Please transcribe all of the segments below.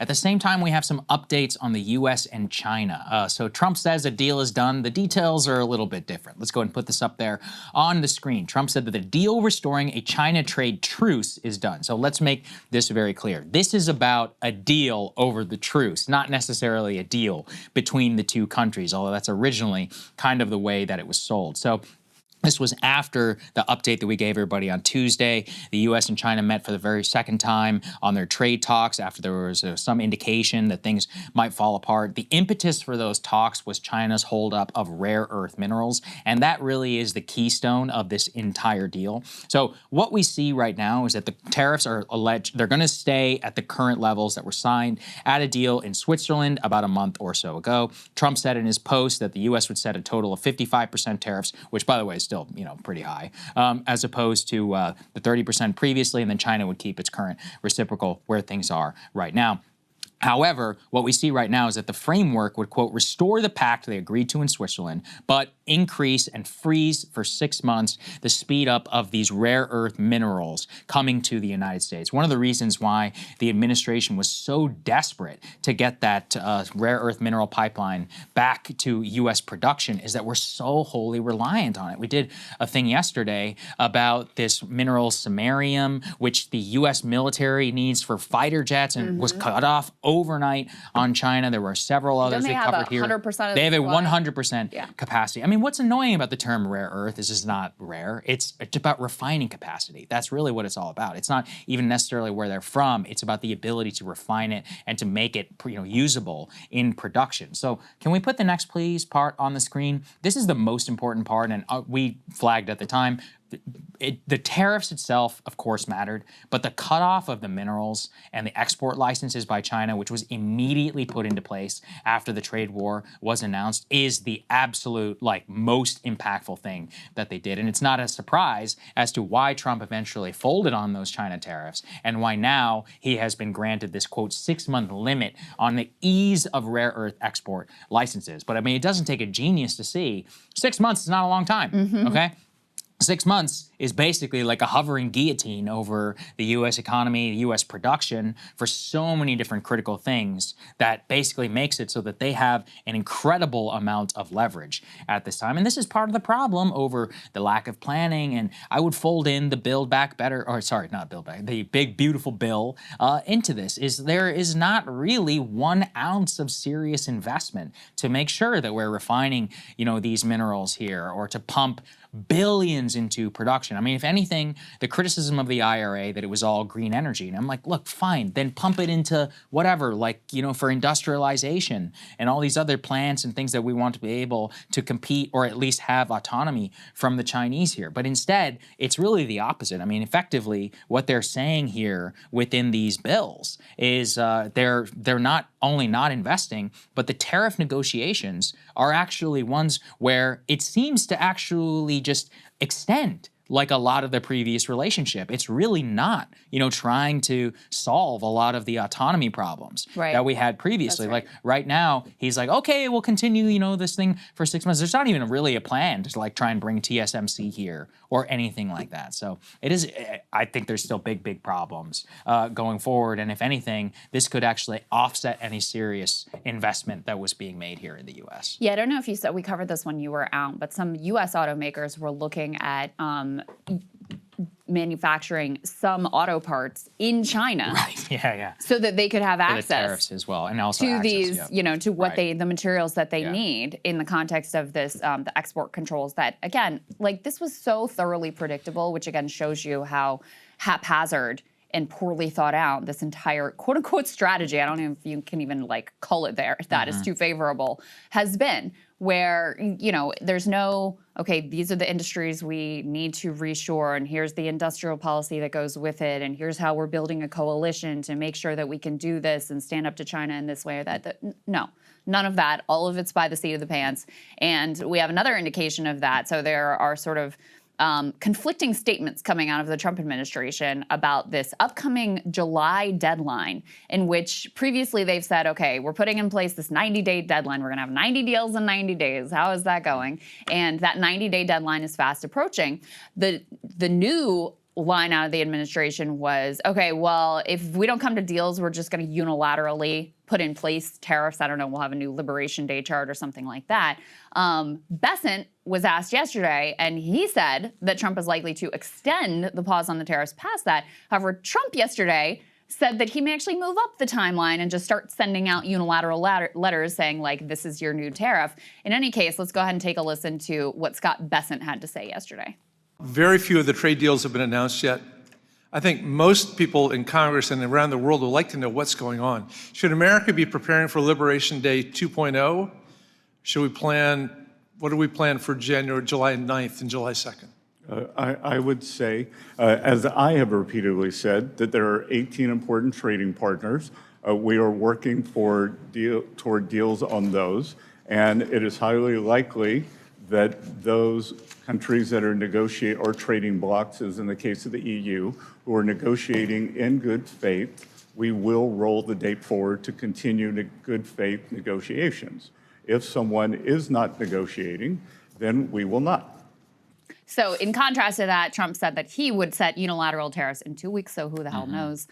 At the same time, we have some updates on the US and China. So Trump says a deal is done. The details are a little bit different. Let's go ahead and put this up there on the screen. Trump said that the deal restoring a China trade truce is done. So let's make this very clear. This is about a deal over the truce, not necessarily a deal between the two countries, although that's originally kind of the way that it was sold. So this was after the update that we gave everybody on Tuesday. The U.S. and China met for the very second time on their trade talks after there was some indication that things might fall apart. The impetus for those talks was China's holdup of rare earth minerals, and that really is the keystone of this entire deal. So what we see right now is that the tariffs are alleged, they're going to stay at the current levels that were signed at a deal in Switzerland about a month or so ago. Trump said in his post that the U.S. would set a total of 55% tariffs, which, by the way, is still, pretty high, as opposed to the 30% previously, and then China would keep its current reciprocal where things are right now. However, what we see right now is that the framework would, quote, restore the pact they agreed to in Switzerland, but increase and freeze for 6 months the speed up of these rare earth minerals coming to the United States. One of the reasons why the administration was so desperate to get that rare earth mineral pipeline back to U.S. production is that we're so wholly reliant on it. We did a thing yesterday about this mineral samarium, which the U.S. military needs for fighter jets and was cut off overnight on China. There were several others they covered here. They have a 100% capacity. I mean, what's annoying about the term rare earth is it's not rare. It's about refining capacity. That's really what it's all about. It's not even necessarily where they're from. It's about the ability to refine it and to make it, usable in production. So can we put the next, please, part on the screen? This is the most important part, and we flagged at the time. The tariffs itself, of course, mattered, but the cutoff of the minerals and the export licenses by China, which was immediately put into place after the trade war was announced, is the absolute, most impactful thing that they did. And it's not a surprise as to why Trump eventually folded on those China tariffs and why now he has been granted this, quote, 6-month limit on the ease of rare earth export licenses. But I mean, it doesn't take a genius to see 6 months is not a long time, okay? 6 months is basically like a hovering guillotine over the U.S. economy, the U.S. production for so many different critical things that basically makes it so that they have an incredible amount of leverage at this time. And this is part of the problem over the lack of planning. And I would fold in the Build Back Better, or sorry, not Build Back, the Big Beautiful Bill into this, is there is not really 1 ounce of serious investment to make sure that we're refining, these minerals here, or to pump billions into production. I mean, if anything, the criticism of the IRA that it was all green energy, and I'm like, look, fine, then pump it into whatever, for industrialization and all these other plants and things that we want to be able to compete or at least have autonomy from the Chinese here. But instead, it's really the opposite. I mean, effectively, what they're saying here within these bills is they're not only not investing, but the tariff negotiations are actually ones where it seems to actually just extend like a lot of the previous relationship. It's really not, trying to solve a lot of the autonomy problems that we had previously. Like right now, he's like, okay, we'll continue, this thing for 6 months. There's not even really a plan to try and bring TSMC here or anything like that. So it is, I think there's still big problems going forward. And if anything, this could actually offset any serious investment that was being made here in the U.S. Yeah, I don't know if you said, we covered this when you were out, but some U.S. automakers were looking at manufacturing some auto parts in China, so that they could have access the tariffs as well, and also to these, to what the materials that they need in the context of this, the export controls. That again, this was so thoroughly predictable, which again shows you how haphazard and poorly thought out this entire quote unquote strategy, I don't know if you can even call it there, if that is too favorable, has been, where, there's no, okay, these are the industries we need to reshore, and here's the industrial policy that goes with it, and here's how we're building a coalition to make sure that we can do this and stand up to China in this way or that. No, none of that. All of it's by the seat of the pants. And we have another indication of that. So there are sort of conflicting statements coming out of the Trump administration about this upcoming July deadline, in which previously they've said, okay, we're putting in place this 90-day deadline. We're going to have 90 deals in 90 days. How is that going? And that 90-day deadline is fast approaching. The new line out of the administration was, okay, well, if we don't come to deals, we're just going to unilaterally put in place tariffs. I don't know, we'll have a new Liberation Day chart or something like that. Bessent was asked yesterday, and he said that Trump is likely to extend the pause on the tariffs past that. However, Trump yesterday said that he may actually move up the timeline and just start sending out unilateral letters saying, like, this is your new tariff. In any case, let's go ahead and take a listen to what Scott Bessent had to say yesterday. Very few of the trade deals have been announced yet. I think most people in Congress and around the world would like to know what's going on. Should America be preparing for Liberation Day 2.0? Should we plan, what do we plan for July 9th and July 2nd? I would say, as I have repeatedly said, that there are 18 important trading partners. We are working toward deals on those, and it is highly likely that those countries that are negotiating, or trading blocs, as in the case of the EU, who are negotiating in good faith, we will roll the date forward to continue good faith negotiations. If someone is not negotiating, then we will not. So in contrast to that, Trump said that he would set unilateral tariffs in 2 weeks, so who the hell knows.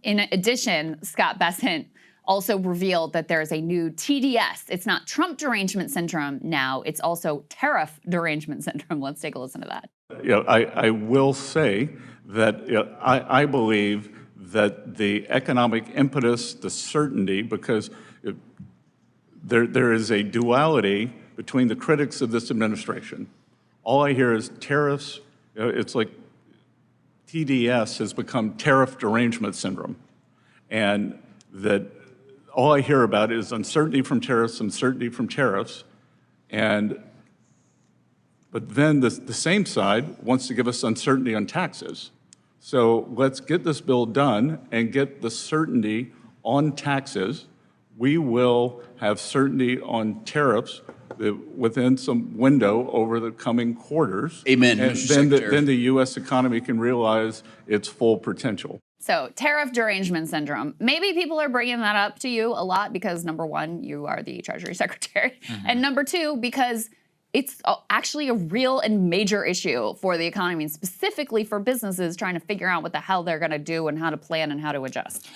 In addition, Scott Bessent also revealed that there's a new TDS. It's not Trump derangement syndrome now, it's also tariff derangement syndrome. Let's take a listen to that. I will say that I believe that the economic impetus, the certainty, because there is a duality between the critics of this administration. All I hear is tariffs. It's like TDS has become tariff derangement syndrome. And that all I hear about is uncertainty from tariffs, but then the same side wants to give us uncertainty on taxes. So let's get this bill done and get the certainty on taxes. We will have certainty on tariffs within some window over the coming quarters. Amen, and Mr. then Secretary. then the U.S. economy can realize its full potential. So tariff derangement syndrome. Maybe people are bringing that up to you a lot because, number one, you are the Treasury Secretary. And number two, because it's actually a real and major issue for the economy, and specifically for businesses trying to figure out what the hell they're going to do and how to plan and how to adjust.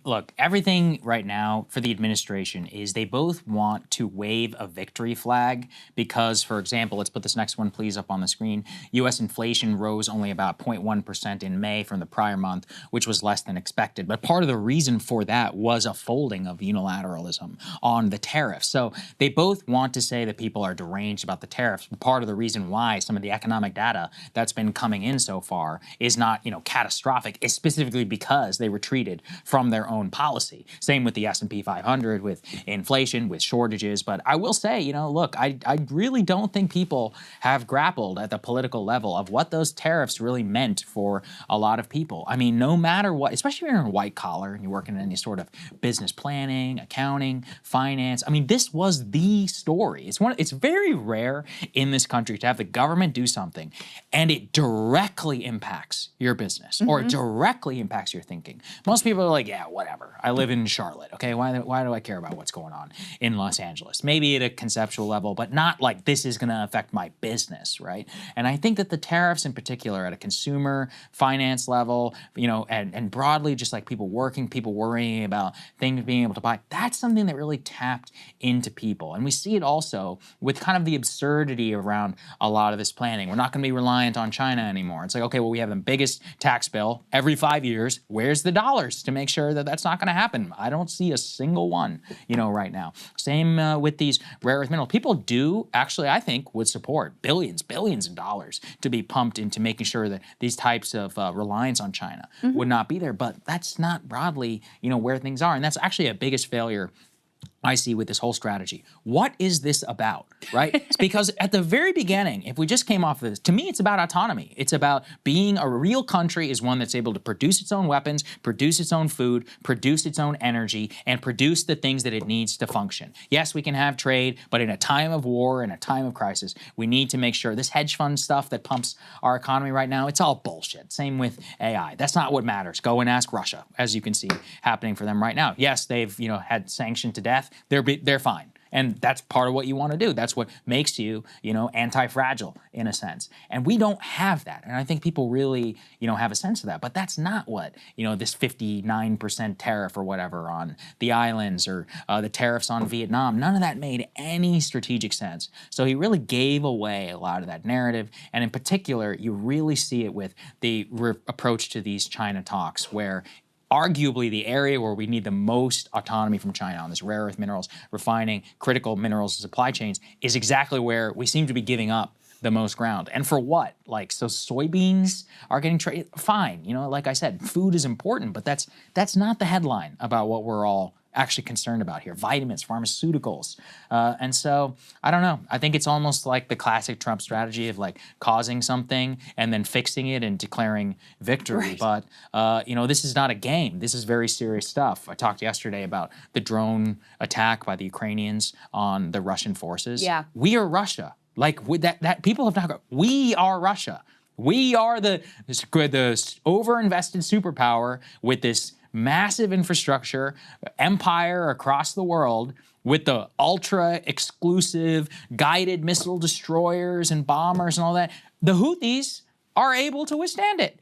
Look, everything right now for the administration is they both want to wave a victory flag because, for example, let's put this next one please up on the screen. U.S. inflation rose only about 0.1% in May from the prior month, which was less than expected. But part of the reason for that was a folding of unilateralism on the tariffs. So they both want to say that people are deranged about the tariffs. Part of the reason why some of the economic data that's been coming in so far is not, catastrophic, is specifically because they retreated from their own policy. Same with the S&P 500, with inflation, with shortages. But I will say, look, I really don't think people have grappled at the political level of what those tariffs really meant for a lot of people. I mean, no matter what, especially if you're in white collar and you work in any sort of business planning, accounting, finance. I mean, this was the story. It's very rare in this country to have the government do something and it directly impacts your business or it directly impacts your thinking. Most people are like, yeah, whatever. I live in Charlotte, okay? Why do I care about what's going on in Los Angeles? Maybe at a conceptual level, but not like this is gonna affect my business, right? And I think that the tariffs in particular at a consumer finance level, and broadly just like people worrying about things being able to buy, that's something that really tapped into people. And we see it also with kind of the absurdity around a lot of this planning. We're not going to be reliant on China anymore. It's like, okay, well, we have the biggest tax bill every 5 years. Where's the dollars to make sure that that's not going to happen? I don't see a single one, right now. Same with these rare earth minerals. People do actually, I think, would support billions of dollars to be pumped into making sure that these types of reliance on China would not be there. But that's not broadly, where things are. And that's actually a biggest failure I see with this whole strategy. What is this about, right? It's because at the very beginning, if we just came off of this, to me, it's about autonomy. It's about being a real country is one that's able to produce its own weapons, produce its own food, produce its own energy, and produce the things that it needs to function. Yes, we can have trade, but in a time of war, in a time of crisis, we need to make sure this hedge fund stuff that pumps our economy right now, it's all bullshit. Same with AI. That's not what matters. Go and ask Russia, as you can see happening for them right now. Yes, they've had sanctioned to death. They're fine. And that's part of what you want to do. That's what makes you, anti-fragile in a sense. And we don't have that. And I think people really, have a sense of that. But that's not what, this 59% tariff or whatever on the islands or the tariffs on Vietnam, none of that made any strategic sense. So he really gave away a lot of that narrative. And in particular, you really see it with the approach to these China talks, where arguably the area where we need the most autonomy from China on this rare earth minerals, refining, critical minerals and supply chains is exactly where we seem to be giving up the most ground. And for what? So soybeans are getting traded, fine. Like I said, food is important, but that's not the headline about what we're all actually concerned about here. Vitamins, pharmaceuticals. And so, I don't know. I think it's almost like the classic Trump strategy of causing something and then fixing it and declaring victory. Right. But, this is not a game. This is very serious stuff. I talked yesterday about the drone attack by the Ukrainians on the Russian forces. Yeah. We are Russia. With that people have not. We are Russia. We are the over-invested superpower with this massive infrastructure, empire across the world, with the ultra-exclusive guided missile destroyers and bombers and all that. The Houthis are able to withstand it.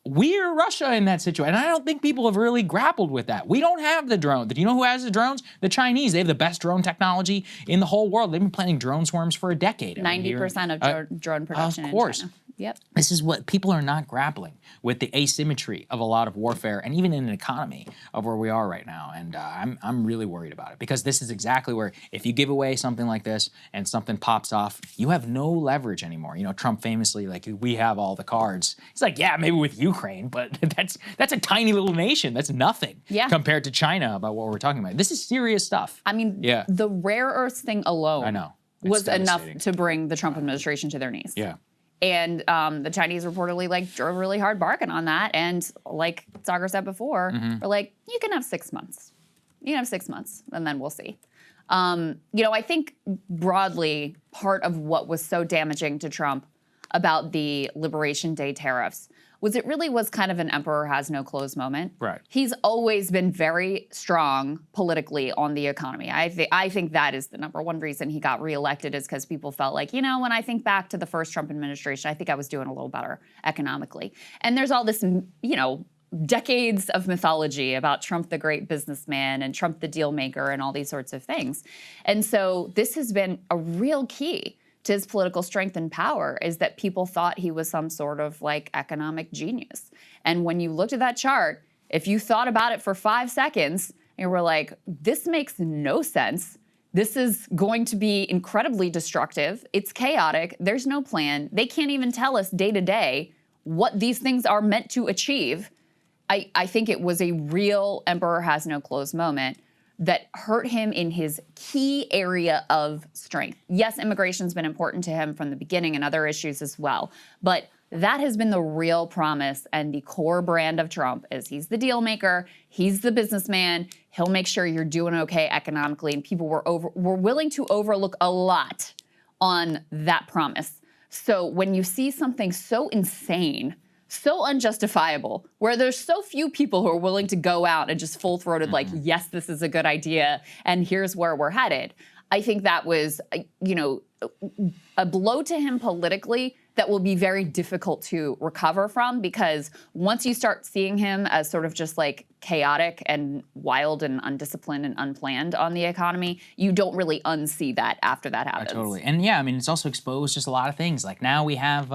We're Russia in that situation. And I don't think people have really grappled with that. We don't have the drone. Do you know who has the drones? The Chinese. They have the best drone technology in the whole world. They've been planting drone swarms for a decade. 90% of drone production of course. in China. Yep. This is what people are not grappling with, the asymmetry of a lot of warfare and even in an economy of where we are right now. And I'm really worried about it, because this is exactly where if you give away something like this and something pops off, you have no leverage anymore. Trump famously, we have all the cards. He's like, yeah, maybe with Ukraine, but that's a tiny little nation. That's nothing compared to China about what we're talking about. This is serious stuff. I mean, the rare earths thing alone I know. was enough to bring the Trump administration to their knees. Yeah. And the Chinese reportedly drove a really hard bargain on that. And like Saagar said before, we're like, you can have 6 months. You can have 6 months, and then we'll see. I think broadly, part of what was so damaging to Trump about the Liberation Day tariffs was it really was kind of an emperor has no clothes moment. Right. He's always been very strong politically on the economy. I think that is the number one reason he got reelected, is because people felt like, when I think back to the first Trump administration, I think I was doing a little better economically. And there's all this, decades of mythology about Trump the great businessman and Trump the deal maker and all these sorts of things. And so this has been a real key to his political strength and power, is that people thought he was some sort of economic genius. And when you looked at that chart, if you thought about it for 5 seconds, you were like, this makes no sense. This is going to be incredibly destructive. It's chaotic. There's no plan. They can't even tell us day to day what these things are meant to achieve. I think it was a real emperor has no clothes moment that hurt him in his key area of strength. Yes, immigration's been important to him from the beginning and other issues as well, but that has been the real promise and the core brand of Trump is he's the deal maker, he's the businessman, he'll make sure you're doing okay economically, and people were willing to overlook a lot on that promise. So when you see something so insane, so unjustifiable, where there's so few people who are willing to go out and just full-throated yes, this is a good idea, and here's where we're headed. I think that was, a blow to him politically that will be very difficult to recover from, because once you start seeing him as sort of just chaotic and wild and undisciplined and unplanned on the economy, you don't really unsee that after that happens. Totally. And yeah, I mean, it's also exposed just a lot of things. Now we have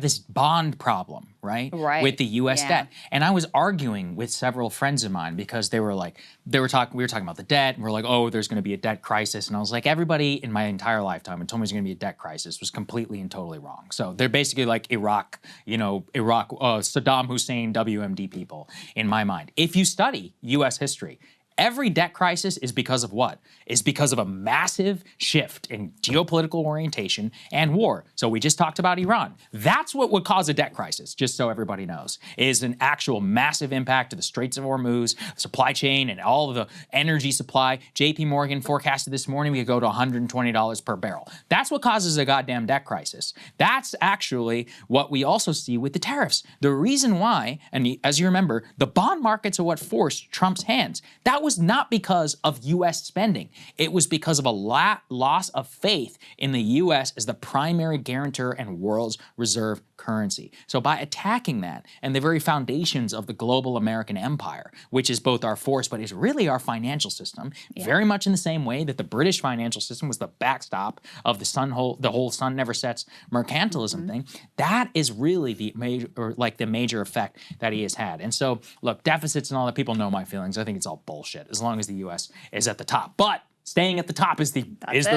this bond problem, right? Right. With the U.S. debt. And I was arguing with several friends of mine, because we were talking about the debt, and we're like, oh, there's going to be a debt crisis. And I was like, everybody in my entire lifetime had told me there's going to be a debt crisis was completely and totally wrong. So they're basically like Iraq, Saddam Hussein, WMD people in my mind. If you study U.S. history, every debt crisis is because of what? Is because of a massive shift in geopolitical orientation and war. So we just talked about Iran. That's what would cause a debt crisis, just so everybody knows, is an actual massive impact to the Straits of Hormuz, supply chain, and all of the energy supply. JP Morgan forecasted this morning we could go to $120 per barrel. That's what causes a goddamn debt crisis. That's actually what we also see with the tariffs. The reason why, and as you remember, the bond markets are what forced Trump's hands. That was not because of US spending. It was because of a loss of faith in the US as the primary guarantor and world's reserve currency. So by attacking that and the very foundations of the global American empire, which is both our force but is really our financial system, very much in the same way that the British financial system was the backstop of the whole sun never sets mercantilism thing, that is really the major effect that he has had. And so, look, deficits and all that, people know my feelings. I think it's all bullshit as long as the U.S. is at the top. But staying at the top is the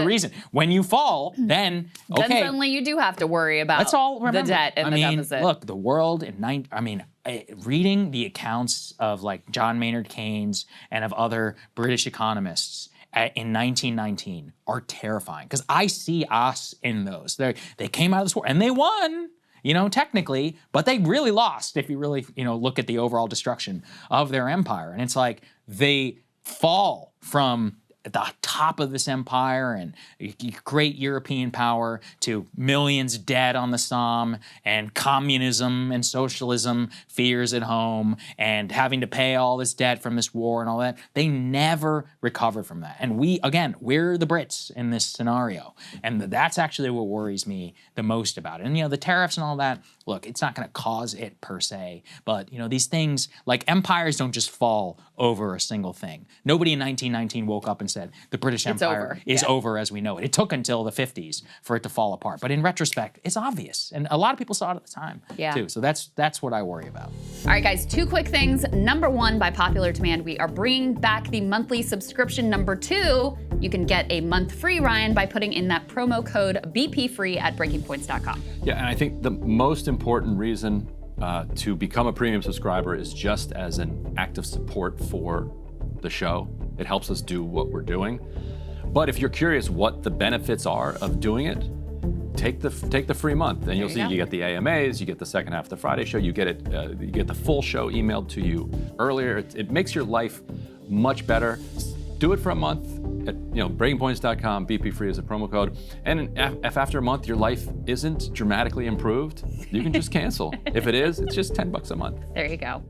reason. When you fall, then okay. Then suddenly you do have to worry about the debt and the deficit. Look, the world reading the accounts of like John Maynard Keynes and of other British economists in 1919 are terrifying because I see us in those. They came out of this war and they won, technically, but they really lost if you really, look at the overall destruction of their empire. And it's like they fall from the top of this empire and great European power to millions dead on the Somme and communism and socialism fears at home and having to pay all this debt from this war and all that. They never recovered from that. And we're the Brits in this scenario. And that's actually what worries me the most about it. And, the tariffs and all that, look, it's not going to cause it per se. But, these things, like empires don't just fall over a single thing. Nobody in 1919 woke up and said, the British Empire is over as we know it. It took until the 50s for it to fall apart. But in retrospect, it's obvious. And a lot of people saw it at the time, too. So that's what I worry about. All right, guys, 2 quick things. Number 1, by popular demand, we are bringing back the monthly subscription. Number 2, you can get a month free, Ryan, by putting in that promo code BPFree at breakingpoints.com. Yeah, and I think the most important reason to become a premium subscriber is just as an act of support for the show. It helps us do what we're doing. But if you're curious what the benefits are of doing it, take the free month, and you'll see you get the AMAs, you get the second half of the Friday show, you get the full show emailed to you earlier. It makes your life much better. Do it for a month at breakingpoints.com. BPFree is a promo code. And if after a month your life isn't dramatically improved, you can just cancel. If it is, it's just $10 a month. There you go.